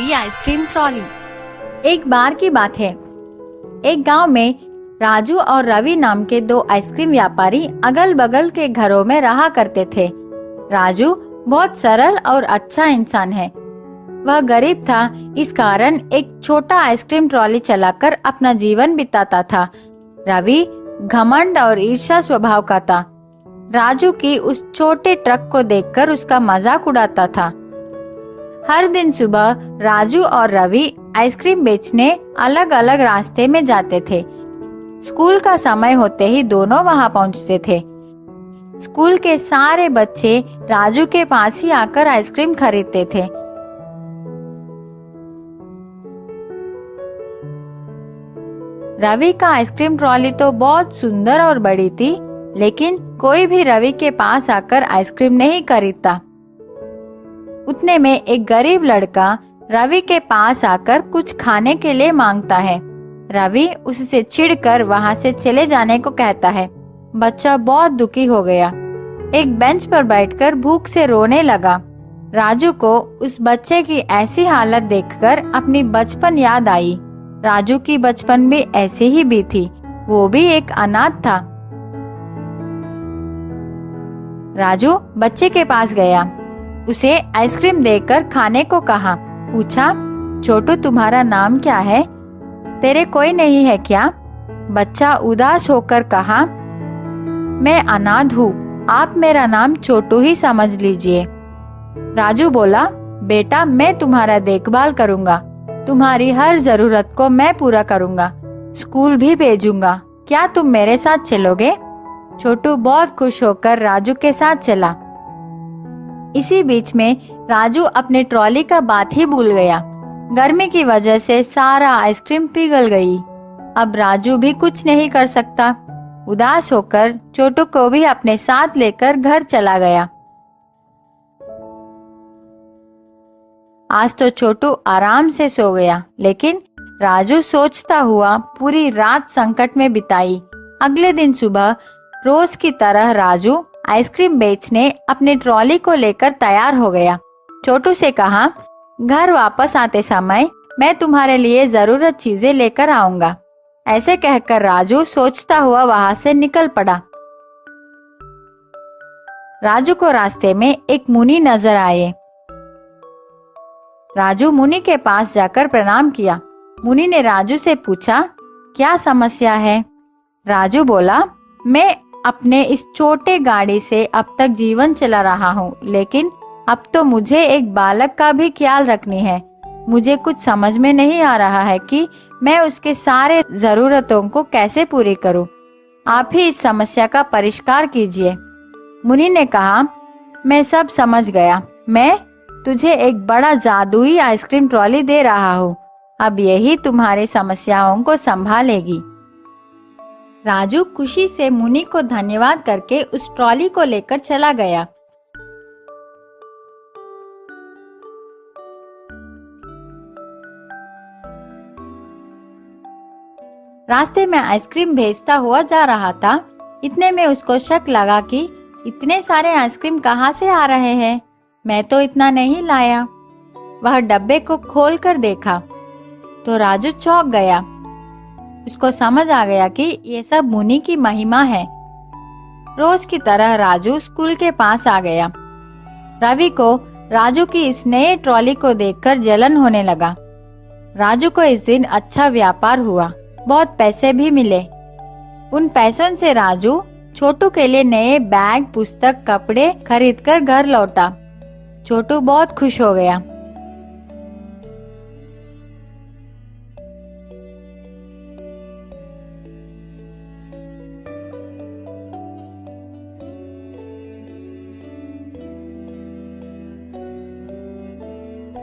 बड़ी ice cream trolley. एक बार की बात है, एक गांव में राजू और रवि नाम के दो आइसक्रीम व्यापारी अगल बगल के घरों में रहा करते थे। राजू बहुत सरल और अच्छा इंसान है। वह गरीब था, इस कारण एक छोटा आइसक्रीम ट्रॉली चलाकर अपना जीवन बिताता था। रवि घमंड और ईर्ष्या स्वभाव का था। राजू की उस छोटे ट्रक को देखकर उसका मजाक उड़ाता था। हर दिन सुबह राजू और रवि आइसक्रीम बेचने अलग अलग रास्ते में जाते थे। स्कूल का समय होते ही दोनों वहां पहुंचते थे। स्कूल के सारे बच्चे राजू के पास ही आकर आइसक्रीम खरीदते थे। रवि का आइसक्रीम ट्रॉली तो बहुत सुंदर और बड़ी थी, लेकिन कोई भी रवि के पास आकर आइसक्रीम नहीं खरीदता। उतने में एक गरीब लड़का रवि के पास आकर कुछ खाने के लिए मांगता है। रवि उससे चिढ़कर वहां से चले जाने को कहता है। बच्चा बहुत दुखी हो गया, एक बेंच पर बैठकर भूख से रोने लगा। राजू को उस बच्चे की ऐसी हालत देखकर अपनी बचपन याद आई। राजू की बचपन भी ऐसे ही भी थी, वो भी एक अनाथ था। राजू बच्चे के पास गया, उसे आइसक्रीम देकर खाने को कहा। पूछा, छोटू तुम्हारा नाम क्या है? तेरे कोई नहीं है क्या? बच्चा उदास होकर कहा, मैं अनाथ हूँ, आप मेरा नाम छोटू ही समझ लीजिए। राजू बोला, बेटा मैं तुम्हारा देखभाल करूंगा, तुम्हारी हर जरूरत को मैं पूरा करूंगा, स्कूल भी भेजूंगा, क्या तुम मेरे साथ चलोगे? छोटू बहुत खुश होकर राजू के साथ चला। इसी बीच में राजू अपने ट्रॉली का बात ही भूल गया। गर्मी की वजह से सारा आइसक्रीम पिघल गई। अब राजू भी कुछ नहीं कर सकता। उदास होकर छोटू को भी अपने साथ लेकर घर चला गया। आज तो छोटू आराम से सो गया, लेकिन राजू सोचता हुआ पूरी रात संकट में बिताई। अगले दिन सुबह रोज की तरह राजू आइसक्रीम बेचने अपने ट्रॉली को लेकर तैयार हो गया। छोटू से कहा, घर वापस आते समय मैं तुम्हारे लिए जरूरत चीजें लेकर आऊंगा। ऐसे कहकर राजू सोचता हुआ वहां से निकल पड़ा। राजू को रास्ते में एक मुनि नजर आए। राजू मुनि के पास जाकर प्रणाम किया। मुनि ने राजू से पूछा, क्या समस्या है? राजू बोला, मैं अपने इस छोटे गाड़ी से अब तक जीवन चला रहा हूँ, लेकिन अब तो मुझे एक बालक का भी ख्याल रखनी है। मुझे कुछ समझ में नहीं आ रहा है कि मैं उसके सारे जरूरतों को कैसे पूरी करूँ। आप ही इस समस्या का परिष्कार कीजिए। मुनि ने कहा, मैं सब समझ गया। मैं तुझे एक बड़ा जादुई आइसक्रीम ट्रॉली दे रहा हूँ। अब यही तुम्हारी समस्याओं को संभालेगी। राजू खुशी से मुनि को धन्यवाद करके उस ट्रॉली को लेकर चला गया। रास्ते में आइसक्रीम भेजता हुआ जा रहा था। इतने में उसको शक लगा कि इतने सारे आइसक्रीम कहाँ से आ रहे हैं, मैं तो इतना नहीं लाया। वह डब्बे को खोलकर देखा तो राजू चौंक गया। उसको समझ आ गया कि ये सब मुनि की महिमा है। रोज की तरह राजू स्कूल के पास आ गया। रवि को राजू की इस नए ट्रॉली को देखकर जलन होने लगा। राजू को इस दिन अच्छा व्यापार हुआ, बहुत पैसे भी मिले। उन पैसों से राजू छोटू के लिए नए बैग, पुस्तक, कपड़े खरीदकर घर लौटा। छोटू बहुत खुश हो गया।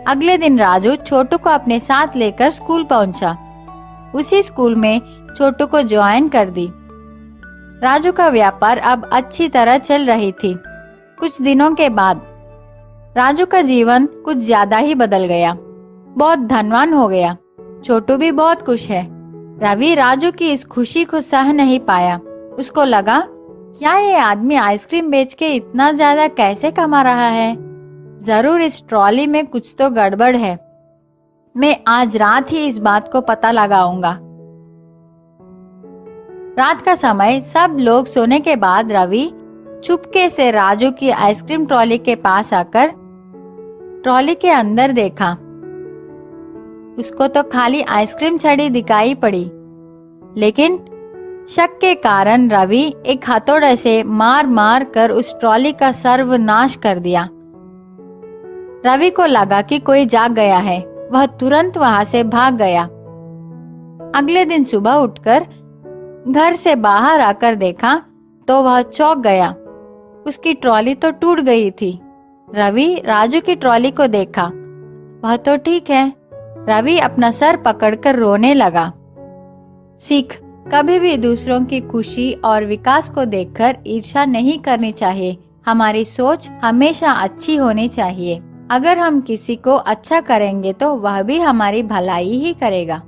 अगले दिन राजू छोटू को अपने साथ लेकर स्कूल पहुंचा। उसी स्कूल में छोटू को ज्वाइन कर दी। राजू का व्यापार अब अच्छी तरह चल रही थी। कुछ दिनों के बाद राजू का जीवन कुछ ज्यादा ही बदल गया, बहुत धनवान हो गया। छोटू भी बहुत खुश है। रवि राजू की इस खुशी को सह नहीं पाया। उसको लगा, क्या ये आदमी आइसक्रीम बेच के इतना ज्यादा कैसे कमा रहा है? जरूर इस ट्रॉली में कुछ तो गड़बड़ है। मैं आज रात ही इस बात को पता लगाऊंगा। रात का समय सब लोग सोने के बाद रवि चुपके से राजू की आइसक्रीम ट्रॉली के पास आकर ट्रॉली के अंदर देखा। उसको तो खाली आइसक्रीम छड़ी दिखाई पड़ी, लेकिन शक के कारण रवि एक हथौड़े से मार मार कर उस ट्रॉली का सर्वनाश कर दिया। रवि को लगा कि कोई जाग गया है। वह तुरंत वहां से भाग गया। अगले दिन सुबह उठकर घर से बाहर आकर देखा तो वह चौंक गया। उसकी ट्रॉली तो टूट गई थी। रवि राजू की ट्रॉली को देखा, वह तो ठीक है। रवि अपना सर पकड़कर रोने लगा। सीख, कभी भी दूसरों की खुशी और विकास को देखकर ईर्ष्या नहीं करनी चाहिए। हमारी सोच हमेशा अच्छी होनी चाहिए। अगर हम किसी को अच्छा करेंगे तो वह भी हमारी भलाई ही करेगा।